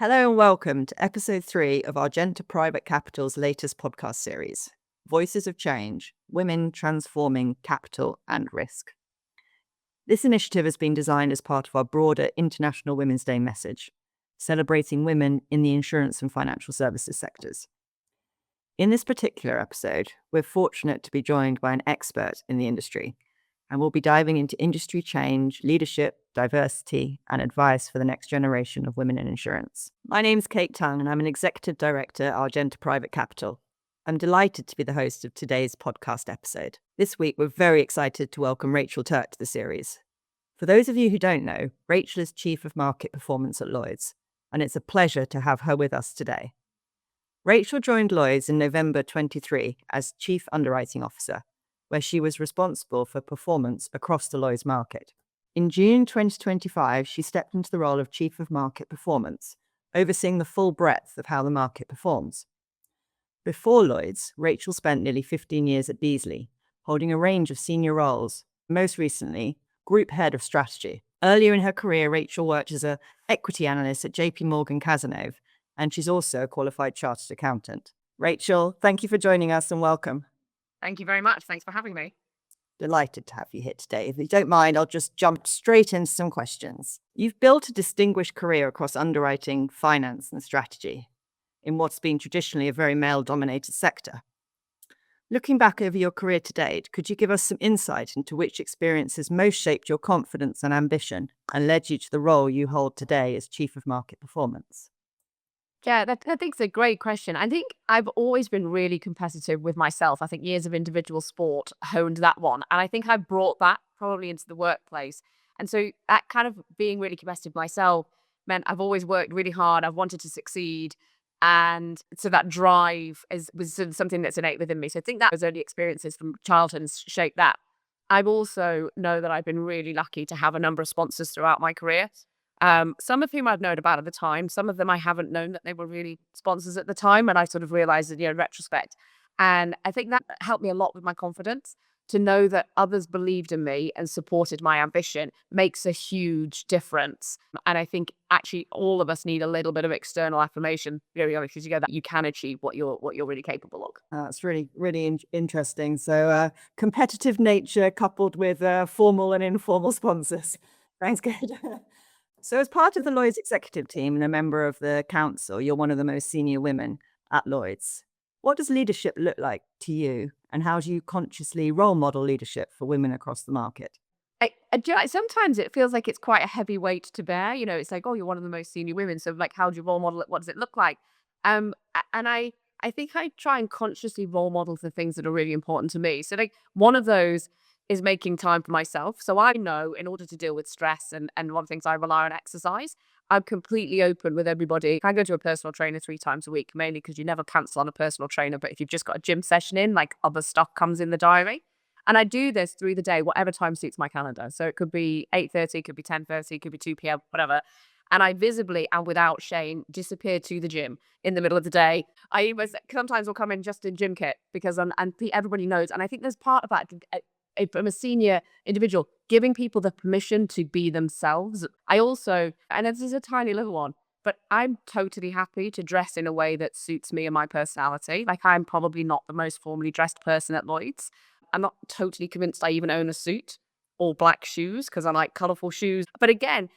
Hello and welcome to episode 3 of Argenta Private Capital's latest podcast series, Voices of Change, Women Transforming Capital and Risk. This initiative has been designed as part of our broader International Women's Day message, celebrating women in the insurance and financial services sectors. In this particular episode, we're fortunate to be joined by an expert in the industry, and we'll be diving into industry change, leadership, diversity, and advice for the next generation of women in insurance. My name's Kate Tung, and I'm an Executive Director at Argenta Private Capital. I'm delighted to be the host of today's podcast episode. This week, we're very excited to welcome Rachel Turk to the series. For those of you who don't know, Rachel is Chief of Market Performance at Lloyd's, and it's a pleasure to have her with us today. Rachel joined Lloyd's in November 23 as Chief Underwriting Officer, where she was responsible for performance across the Lloyd's market. In June 2025, she stepped into the role of Chief of Market Performance, overseeing the full breadth of how the market performs. Before Lloyd's, Rachel spent nearly 15 years at Beazley, holding a range of senior roles, most recently, Group Head of Strategy. Earlier in her career, Rachel worked as an equity analyst at JP Morgan Cazenove, and she's also a qualified chartered accountant. Rachel, thank you for joining us and welcome. Thank you very much. Thanks for having me. Delighted to have you here today. If you don't mind, I'll just jump straight into some questions. You've built a distinguished career across underwriting, finance, and strategy in what's been traditionally a very male-dominated sector. Looking back over your career to date, could you give us some insight into which experiences most shaped your confidence and ambition and led you to the role you hold today as Chief of Market Performance? Yeah, I think it's a great question. I think I've always been really competitive with myself. I think years of individual sport honed that one. And I think I brought that probably into the workplace. And so that kind of being really competitive myself meant I've always worked really hard. I've wanted to succeed. And so that drive was sort of something that's innate within me. So I think that was early experiences from childhood and shaped that. I've also know that I've been really lucky to have a number of sponsors throughout my career. Some of whom I've known about at the time. Some of them I haven't known that they were really sponsors at the time. And I sort of realized it, in retrospect. And I think that helped me a lot with my confidence to know that others believed in me and supported my ambition makes a huge difference. And I think actually all of us need a little bit of external affirmation, because you go that you can achieve what you're really capable of. That's really interesting. So competitive nature coupled with formal and informal sponsors. Thanks, good. So as part of the Lloyd's executive team and a member of the council, you're one of the most senior women at Lloyd's. What does leadership look like to you, and how do you consciously role model leadership for women across the market? Sometimes it feels like it's quite a heavy weight to bear. It's like, oh, you're one of the most senior women. So like, how do you role model it? What does it look like? And I think I try and consciously role model the things that are really important to me. So like one of those is making time for myself. So I know in order to deal with stress and one of the things I rely on exercise, I'm completely open with everybody. I go to a personal trainer 3 times a week, mainly because you never cancel on a personal trainer. But if you've just got a gym session in, like other stuff comes in the diary. And I do this through the day, whatever time suits my calendar. So it could be 8:30, it could be 10:30, it could be 2 p.m., whatever. And I visibly and without shame disappear to the gym in the middle of the day. I even sometimes will come in just in gym kit because everybody knows. And I think there's part of that from a senior individual, giving people the permission to be themselves. I also, and this is a tiny little one, but I'm totally happy to dress in a way that suits me and my personality. Like I'm probably not the most formally dressed person at Lloyd's. I'm not totally convinced I even own a suit or black shoes because I like colorful shoes. But again,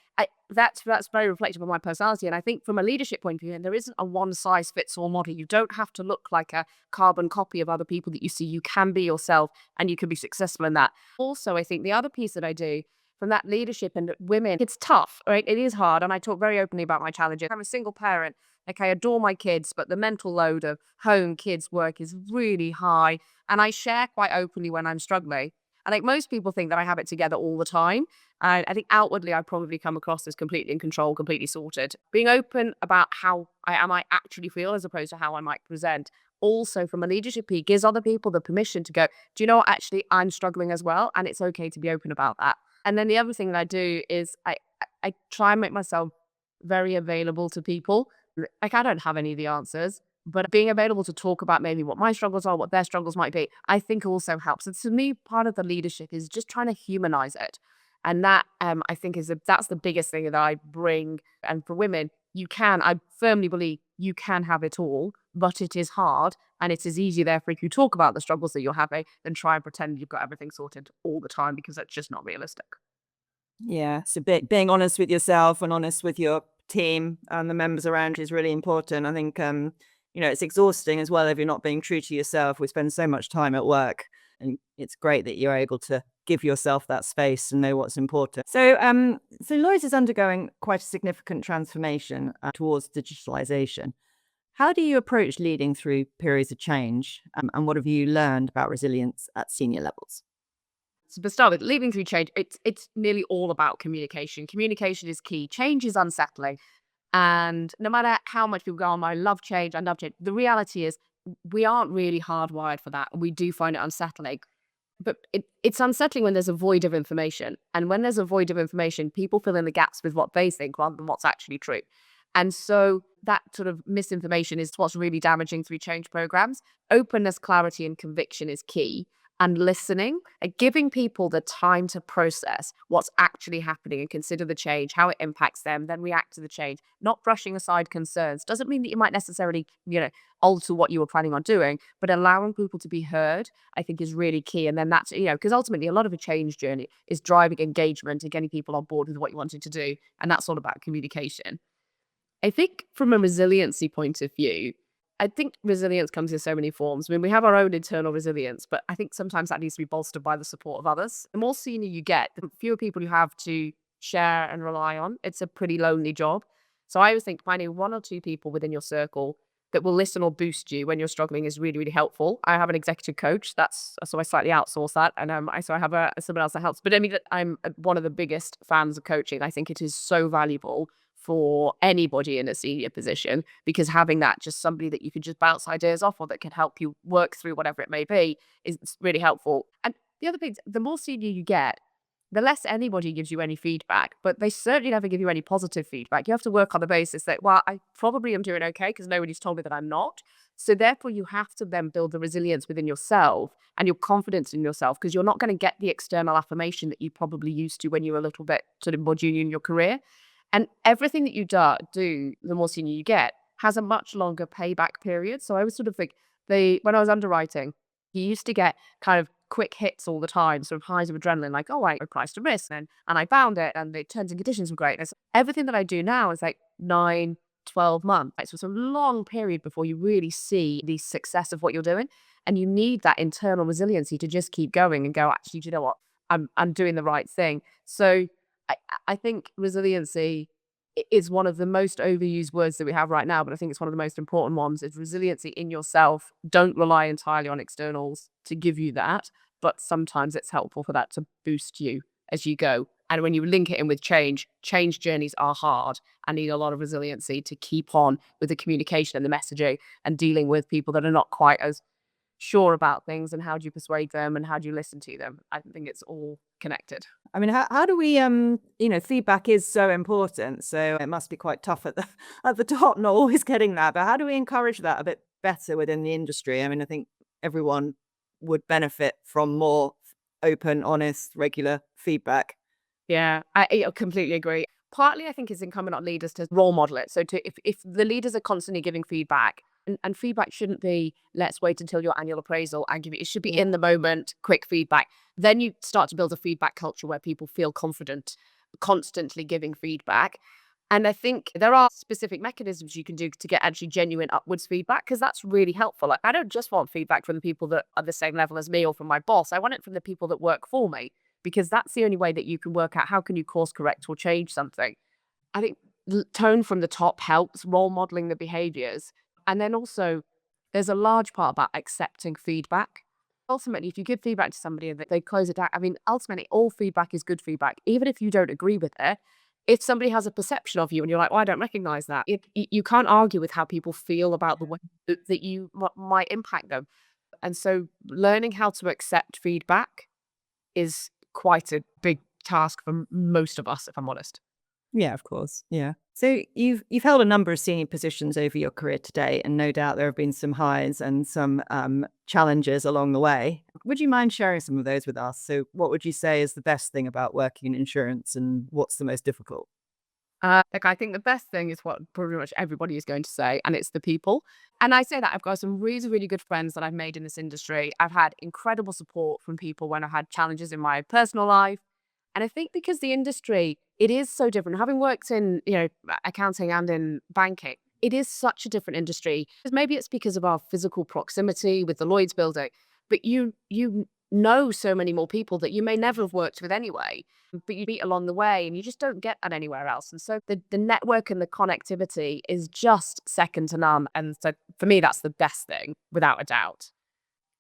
that's very reflective of my personality. And I think from a leadership point of view, and there isn't a one size fits all model. You don't have to look like a carbon copy of other people that you see. You can be yourself and you can be successful in that. Also, I think the other piece that I do from that leadership and women, it's tough, right? It is hard. And I talk very openly about my challenges. I'm a single parent. Like I adore my kids, but the mental load of home kids work is really high. And I share quite openly when I'm struggling. I think most people think that I have it together all the time. I think outwardly I probably come across as completely in control, completely sorted. Being open about how I actually feel as opposed to how I might present. Also, from a leadership piece, gives other people the permission to go, do you know what, actually, I'm struggling as well. And it's okay to be open about that. And then the other thing that I do is I try and make myself very available to people. Like I don't have any of the answers, but being available to talk about maybe what my struggles are, what their struggles might be, I think also helps. And to me, part of the leadership is just trying to humanize it. And that I think that's the biggest thing that I bring. And for women, I firmly believe you can have it all, but it is hard. And it is easier, therefore, if you talk about the struggles that you're having, than try and pretend you've got everything sorted all the time, because that's just not realistic. Yeah. So being honest with yourself and honest with your team and the members around you is really important. I think, it's exhausting as well if you're not being true to yourself. We spend so much time at work, and it's great that you're able to give yourself that space and know what's important. So Lloyd is undergoing quite a significant transformation towards digitalization. How do you approach leading through periods of change, and what have you learned about resilience at senior levels? So to start with, leading through change, it's nearly all about communication. Communication is key. Change is unsettling. And no matter how much people go on, I love change, I love change. The reality is we aren't really hardwired for that. We do find it unsettling. But it's unsettling when there's a void of information. And when there's a void of information, people fill in the gaps with what they think rather than what's actually true. And so that sort of misinformation is what's really damaging through change programs. Openness, clarity, and conviction is key. And listening and giving people the time to process what's actually happening and consider the change, how it impacts them, then react to the change, not brushing aside concerns. Doesn't mean that you might necessarily, alter what you were planning on doing, but allowing people to be heard, I think, is really key. And then that's, because ultimately a lot of a change journey is driving engagement and getting people on board with what you wanted to do. And that's all about communication. I think from a resiliency point of view, I think resilience comes in so many forms. I mean, we have our own internal resilience, but I think sometimes that needs to be bolstered by the support of others. The more senior you get, the fewer people you have to share and rely on. It's a pretty lonely job. So I always think finding one or two people within your circle that will listen or boost you when you're struggling is really, really helpful. I have an executive coach. So I slightly outsource that, and so I have someone else that helps. But I mean, I'm one of the biggest fans of coaching. I think it is so valuable for anybody in a senior position, because having that, just somebody that you can just bounce ideas off or that can help you work through whatever it may be, is really helpful. And the other thing, the more senior you get, the less anybody gives you any feedback, but they certainly never give you any positive feedback. You have to work on the basis that, well, I probably am doing okay because nobody's told me that I'm not. So therefore, you have to then build the resilience within yourself and your confidence in yourself, because you're not going to get the external affirmation that you probably used to when you were a little bit sort of more junior in your career. And everything that you do, the more senior you get, has a much longer payback period. So I was sort of think when I was underwriting, you used to get kind of quick hits all the time, sort of highs of adrenaline, like, oh, I priced a risk and I found it and the terms and conditions were great. And so everything that I do now is like 9, 12 months. Right? So it's a long period before you really see the success of what you're doing. And you need that internal resiliency to just keep going and go, actually, do you know what? I'm doing the right thing. So I, I think resiliency is one of the most overused words that we have right now, but I think it's one of the most important ones. Is resiliency in yourself. Don't rely entirely on externals to give you that, but sometimes it's helpful for that to boost you as you go. And when you link it in with change journeys are hard and need a lot of resiliency to keep on with the communication and the messaging and dealing with people that are not quite as sure about things, and how do you persuade them and how do you listen to them. I think it's all connected. I mean, how do we, feedback is so important. So it must be quite tough at the at the top, not always getting that. But how do we encourage that a bit better within the industry? I mean, I think everyone would benefit from more open, honest, regular feedback. Yeah, I completely agree. Partly, I think it's incumbent on leaders to role model it. So, if the leaders are constantly giving feedback, and feedback shouldn't be, let's wait until your annual appraisal and give it. It should be in the moment, quick feedback. Then you start to build a feedback culture where people feel confident, constantly giving feedback. And I think there are specific mechanisms you can do to get actually genuine upwards feedback, because that's really helpful. Like, I don't just want feedback from the people that are the same level as me or from my boss. I want it from the people that work for me, because that's the only way that you can work out how can you course correct or change something. I think tone from the top helps, role modeling the behaviors. And then also, there's a large part about accepting feedback. Ultimately, if you give feedback to somebody and they close it down, I mean, ultimately, all feedback is good feedback, even if you don't agree with it. If somebody has a perception of you and you're like, oh, I don't recognize that, you can't argue with how people feel about the way that you might impact them. And so, learning how to accept feedback is quite a big task for most of us, if I'm honest. Yeah, of course. Yeah. So you've held a number of senior positions over your career today, and no doubt there have been some highs and some challenges along the way. Would you mind sharing some of those with us? So, what would you say is the best thing about working in insurance, and what's the most difficult? Like, I think the best thing is what pretty much everybody is going to say, and it's the people. And I say that I've got some really, really good friends that I've made in this industry. I've had incredible support from people when I had challenges in my personal life. And I think because the industry, it is so different. Having worked in, accounting and in banking, it is such a different industry. Maybe it's because of our physical proximity with the Lloyd's building, but you know so many more people that you may never have worked with anyway, but you meet along the way and you just don't get that anywhere else. And so the network and the connectivity is just second to none. And so for me, that's the best thing, without a doubt.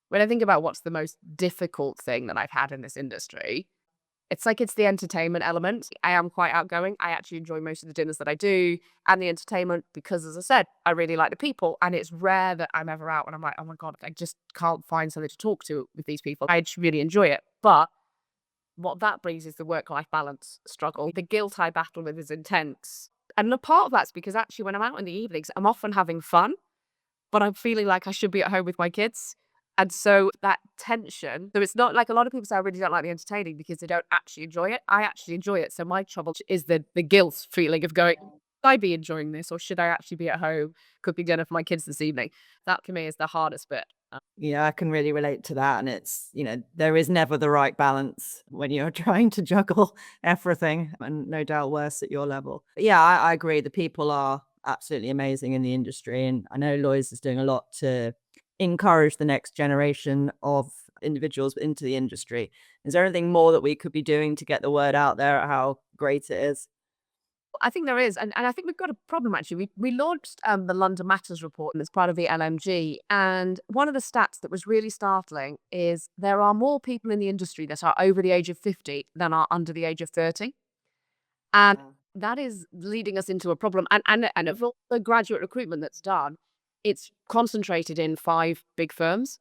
When I think about what's the most difficult thing that I've had in this industry, it's the entertainment element. I am quite outgoing. I actually enjoy most of the dinners that I do and the entertainment because, as I said, I really like the people. And it's rare that I'm ever out and I'm like, oh my God, I just can't find something to talk to with these people. I just really enjoy it. But what that brings is the work-life balance struggle. The guilt I battle with is intense. And a part of that's because actually when I'm out in the evenings, I'm often having fun, but I'm feeling like I should be at home with my kids. And so that tension, so it's not like a lot of people say I really don't like the entertaining because they don't actually enjoy it. I actually enjoy it. So my trouble is the guilt feeling of going, should I be enjoying this or should I actually be at home cooking dinner for my kids this evening? That for me is the hardest bit. Yeah, I can really relate to that. And it's, there is never the right balance when you're trying to juggle everything, and no doubt worse at your level. But yeah, I agree. The people are absolutely amazing in the industry. And I know Lloyd's is doing a lot to encourage the next generation of individuals into the industry. Is there anything more that we could be doing to get the word out there at how great it is? I think there is, and I think we've got a problem actually. We launched the London Matters report as part of the LMG, and one of the stats that was really startling is there are more people in the industry that are over the age of 50 than are under the age of 30, and Yeah. that is leading us into a problem. And of all the graduate recruitment that's done, it's concentrated in 5 big firms.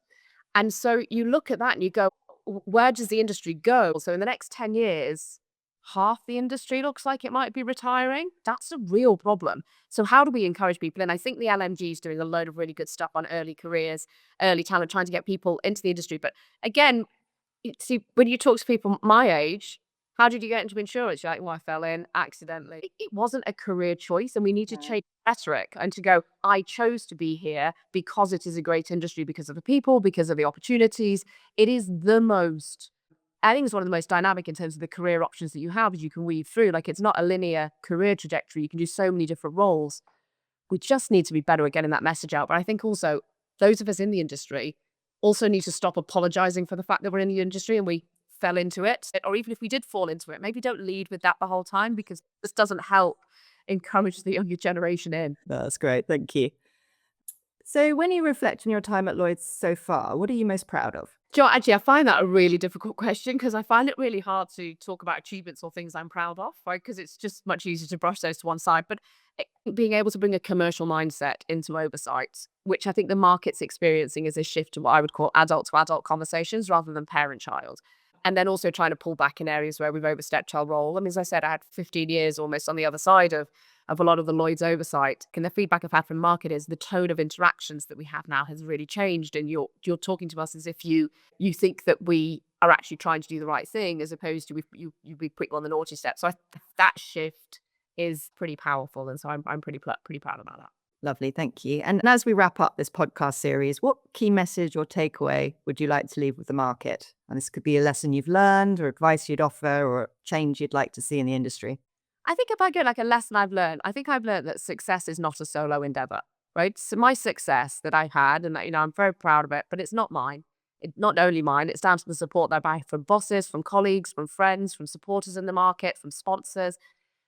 And so you look at that and you go, Where does the industry go?" So in the next 10 years, half the industry looks like it might be retiring. That's a real problem. So how do we encourage people? And I think the LMG is doing a load of really good stuff on early careers, early talent, trying to get people into the industry. But again, see, when you talk to people my age, how did you get into insurance? You're like, well, I fell in accidentally. It wasn't a career choice, and we need to No. change rhetoric and to go, I chose to be here because it is a great industry, because of the people, because of the opportunities. It is the most, I think it's one of the most dynamic in terms of the career options that you have as you can weave through. Like, it's not a linear career trajectory. You can do so many different roles. We just need to be better at getting that message out. But I think also those of us in the industry also need to stop apologizing for the fact that we're in the industry and we fell into it. Or even if we did fall into it, maybe don't lead with that the whole time, because this doesn't help encourage the younger generation in. That's great. Thank you. So, when you reflect on your time at Lloyd's so far, what are you most proud of? Actually, I find that a really difficult question because I find it really hard to talk about achievements or things I'm proud of, right? Because it's just much easier to brush those to one side. But being able to bring a commercial mindset into oversight, which I think the market's experiencing, is a shift to what I would call adult to adult conversations rather than parent child. And then also trying to pull back in areas where we've overstepped our role. I mean, as I said, I had 15 years almost on the other side of a lot of the Lloyd's oversight. And the feedback I've had from the market is the tone of interactions that we have now has really changed. And you're talking to us as if you think that we are actually trying to do the right thing, as opposed to we put you on the naughty step. So that shift is pretty powerful, and so I'm pretty proud about that. Lovely, thank you. And as we wrap up this podcast series, what key message or takeaway would you like to leave with the market? And this could be a lesson you've learned, or advice you'd offer, or a change you'd like to see in the industry. I think if I go like a lesson I've learned, I think I've learned that success is not a solo endeavor, right? So my success that I had, and that, I'm very proud of it, but it's not mine. It's not only mine. It's down to the support that I buy from bosses, from colleagues, from friends, from supporters in the market, from sponsors.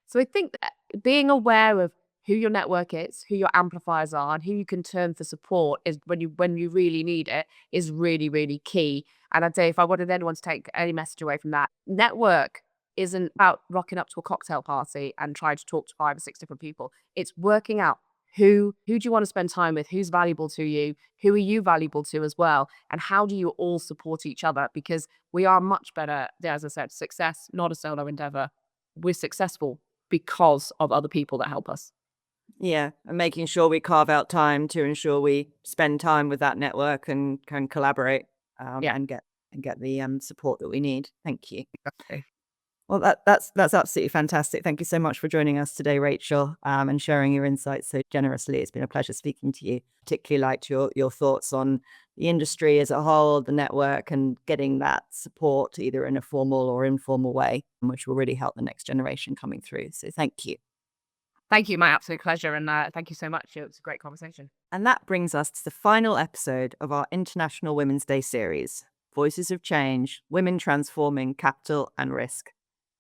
So I think that being aware of who your network is, who your amplifiers are, and who you can turn for support is when you really need it, is really, really key. And I'd say if I wanted anyone to take any message away from that, network isn't about rocking up to a cocktail party and trying to talk to 5 or 6 different people. It's working out who do you want to spend time with, who's valuable to you, who are you valuable to as well, and how do you all support each other? Because we are much better, as I said, success, not a solo endeavor. We're successful because of other people that help us. Yeah, and making sure we carve out time to ensure we spend time with that network and can collaborate, Yeah. and get the support that we need. Thank you. Exactly. Well, that's absolutely fantastic. Thank you so much for joining us today, Rachel, and sharing your insights so generously. It's been a pleasure speaking to you. Particularly liked your thoughts on the industry as a whole, the network, and getting that support either in a formal or informal way, which will really help the next generation coming through. So thank you. Thank you. My absolute pleasure. And thank you so much. It was a great conversation. And that brings us to the final episode of our International Women's Day series, Voices of Change, Women Transforming Capital and Risk.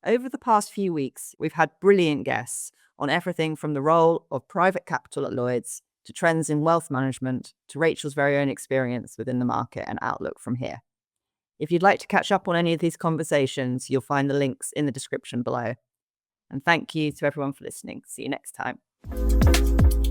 Over the past few weeks, we've had brilliant guests on everything from the role of private capital at Lloyd's to trends in wealth management to Rachel's very own experience within the market and outlook from here. If you'd like to catch up on any of these conversations, you'll find the links in the description below. And thank you to everyone for listening. See you next time.